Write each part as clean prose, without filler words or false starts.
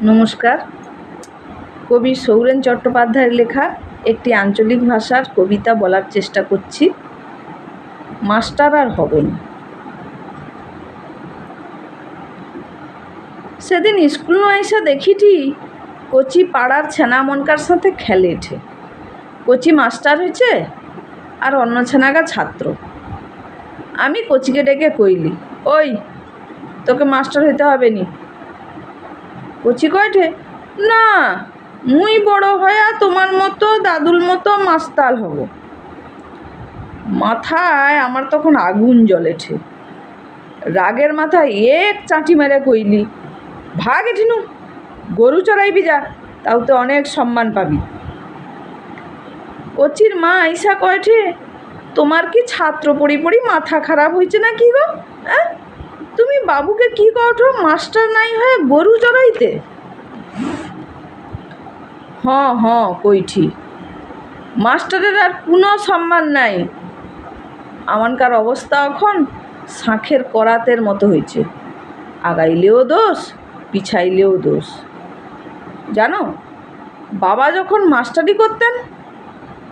নমস্কার। কবি সৌরেন চট্টোপাধ্যায়ের লেখা একটি আঞ্চলিক ভাষার কবিতা বলার চেষ্টা করছি। মাস্টার আর হবে না। সেদিন স্কুল আইসা দেখিটি কচি পাড়ার ছেনা মনকার সাথে খেলেছে। কচি মাস্টার হয়েছে আর অন্য ছেনাগা ছাত্র। আমি কচিকে ডেকে কইলি, ওই তোকে মাস্টার হইতে হবে নি। কচি কয়ঠে, না মুই বড় হয়া তোমার মতো দাদুর মতো মাস্তাল হব। মাথায় আমার তখন আগুন জ্বলেছে। রাগের মাথায় এক চাঁটি মেরে কইলি, ভাগ এঠিনু, গরু চড়াইবি যা, তাও তো অনেক সম্মান পাবি। কচির মা আইসা কয়ঠে, তোমার কি ছাত্র পড়ি পড়ি মাথা খারাপ হয়েছে না কি গো? তুমি বাবুকে কি কওঠো মাস্টার নাই হয়ে গরু চড়াইতে? কইঠি, মাস্টারের আর কোনো সম্মান নাই। আমানকার অবস্থা এখন শাঁখের করাতের মতো হয়েছে, আগাইলেও দোষ পিছাইলেও দোষ। জানো, বাবা যখন মাস্টারি করতেন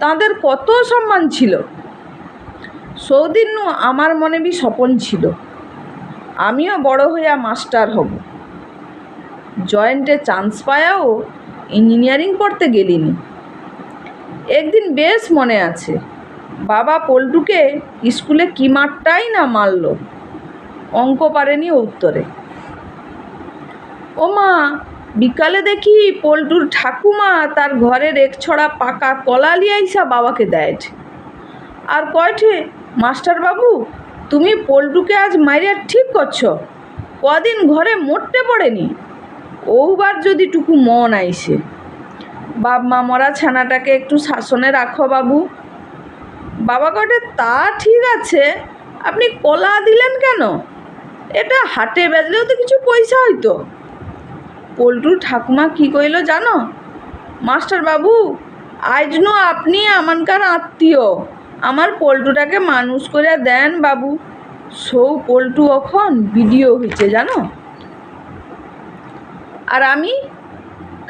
তাদের কত সম্মান ছিল। সৌদিন আমার মনে বি স্বপন ছিল, আমিও বড় হইয়া মাস্টার হব। জয়েন্টে চান্স পায়াও ইঞ্জিনিয়ারিং পড়তে গেলিনি। একদিন বেশ মনে আছে, বাবা পল্টুকে স্কুলে কি মারটাই না মারল, অঙ্ক পারেনি উত্তরে। ও মা, বিকালে দেখি পল্টুর ঠাকুমা তার ঘরের এক ছড়া পাকা কলা লিয়াইসা বাবাকে দেয় আর কয়ঠে, মাস্টার বাবু তুমি পল্টুকে আজ মাইরিয়া ঠিক করছো, কদিন ঘরে মোটে পড়েনি। ওবার যদি টুকু মন আইসে, বাপ মা মরা ছানাটাকে একটু শাসনে রাখো বাবু। বাবা কটে, তা ঠিক আছে, আপনি কলা দিলেন কেন? এটা হাটে বেচলেও তো কিছু পয়সা হইতো। পল্টুর ঠাকুমা কি কইল জানো, মাস্টার বাবু আজনু আপনি আমানকার আত্মীয়, আমার পল্টুটাকে মানুষ করে দেন বাবু। সৌ পল্টু এখন ভিডিও হয়েছে জানো। আর আমি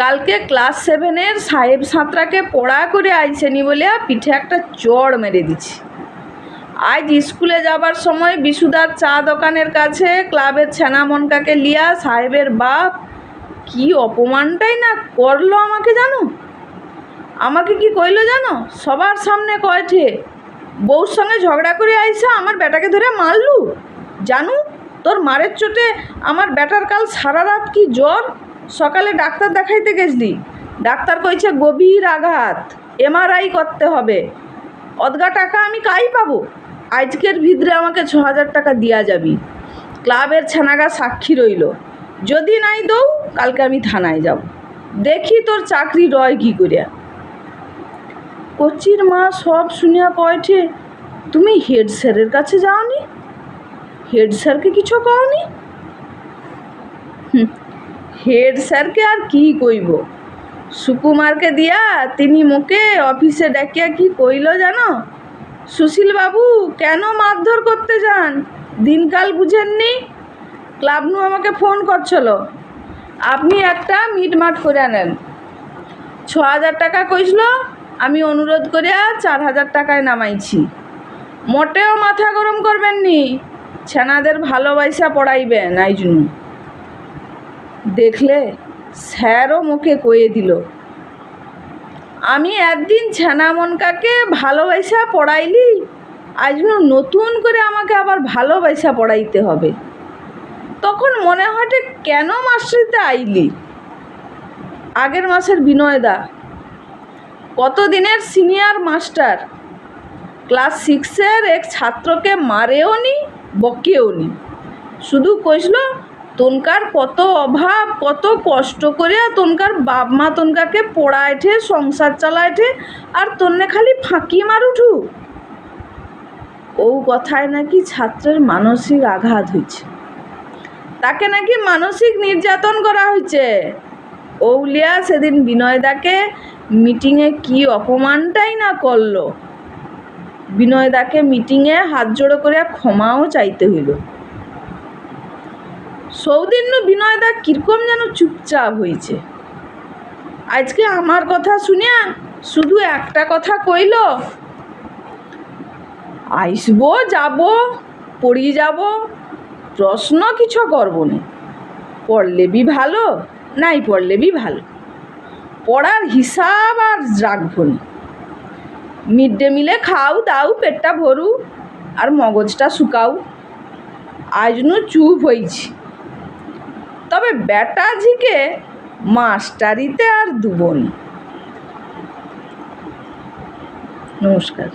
কালকে ক্লাস 7-এর সাহেব সাঁতরাকে পড়া করে আইসেনি বলে পিঠে একটা চড় মেরে দিছি। আজ স্কুলে যাবার সময় বিশুদার চা দোকানের কাছে ক্লাবের ছেনা মনকাকে লিয়া সাহেবের বাপ কি অপমানটাই না করলো আমাকে জানো। আমাকে কি কইলো জানো, সবার সামনে কয়ঠে, বউর সঙ্গে ঝগড়া করে আইসা আমার বেটাকে ধরে মারলু। জানু, তোর মারের চোটে আমার বেটার কাল সারা রাত কি জ্বর, সকালে ডাক্তার দেখাইতে গেছলি, ডাক্তার কইছে গভীর আঘাত, MRI করতে হবে। অদগা টাকা আমি কাই পাবো? আজকের ভিতরে আমাকে 6,000 টাকা দিয়া যাবি। ক্লাবের ছানাগা সাক্ষী রইল, যদি নাই দৌ কালকে আমি থানায় যাব, দেখি তোর চাকরি রয় কি করিয়া। কচির মা সব শুনিয়া কয়ঠে, তুমি হেড স্যারের কাছে যাওনি? হেড স্যারকে কিছু কওনি? হেড স্যারকে আর কি কইব, সুকুমারকে দিয়া তিনি মুখে অফিসে ডাকিয়া কি কইল জানো, সুশীল বাবু কেন মারধর করতে যান, দিনকাল বুঝেননি? ক্লাব নু আমাকে ফোন করছিল, আপনি একটা মিটমাট করে নেন। 6,000 টাকা কইছিল, আমি অনুরোধ করিয়া 4,000 টাকায় নামাইছি। মোটেও মাথা গরম করবেন নি, ছেনাদের ভালোবাসা পড়াইবেন। আইজনু দেখলে স্যারও মুখে কয়ে দিল, আমি একদিন ছেনা মনকাকে ভালোবাসা পড়াইলি, আইজনু নতুন করে আমাকে আবার ভালোবাসা পড়াইতে হবে। তখন মনে হয় কেন মাস্টারিতে আইলি। আগের মাসের বিনয়দা কতদিনের সিনিয়র মাস্টার, ক্লাস 6-এর এক ছাত্রকে মারেও নি বকেও নি, শুধু কইছিল তোনকার কত অভাব, কত কষ্ট করিয়া তোনকার বাপ মা তোনকাকে পড়াইঠে সংসার চালাইঠে, আর তোননে খালি ফাঁকি মারুঠু। ও কথায় নাকি ছাত্রের মানসিক আঘাত হয়েছে, তাকে নাকি মানসিক নির্যাতন করা হয়েছে। ওলিয়া সেদিন বিনয়দাকে মিটিংয়ে কি অপমানটাই না করলো। বিনয়দাকে মিটিংয়ে হাত জোড়ো করে ক্ষমাও চাইতে হইল। সৌদিন্য বিনয়দা কিরকম যেন চুপচাপ হয়েছে। আজকে আমার কথা শুনিয়া শুধু একটা কথা কইল, আইসবো যাব পড়ি যাব, প্রশ্ন কিছু করব না, পড়লে বি ভালো নাই পড়লে বি ভালো, পড়ার হিসাব আর রাখবো না, মিড ডে মিলে খাও দাও পেটটা ভরু আর মগজটা শুকাও। আজনু চুপ হয়েছি, তবে বেটাজিকে মাস্টারিতে আর দুবনি। নমস্কার।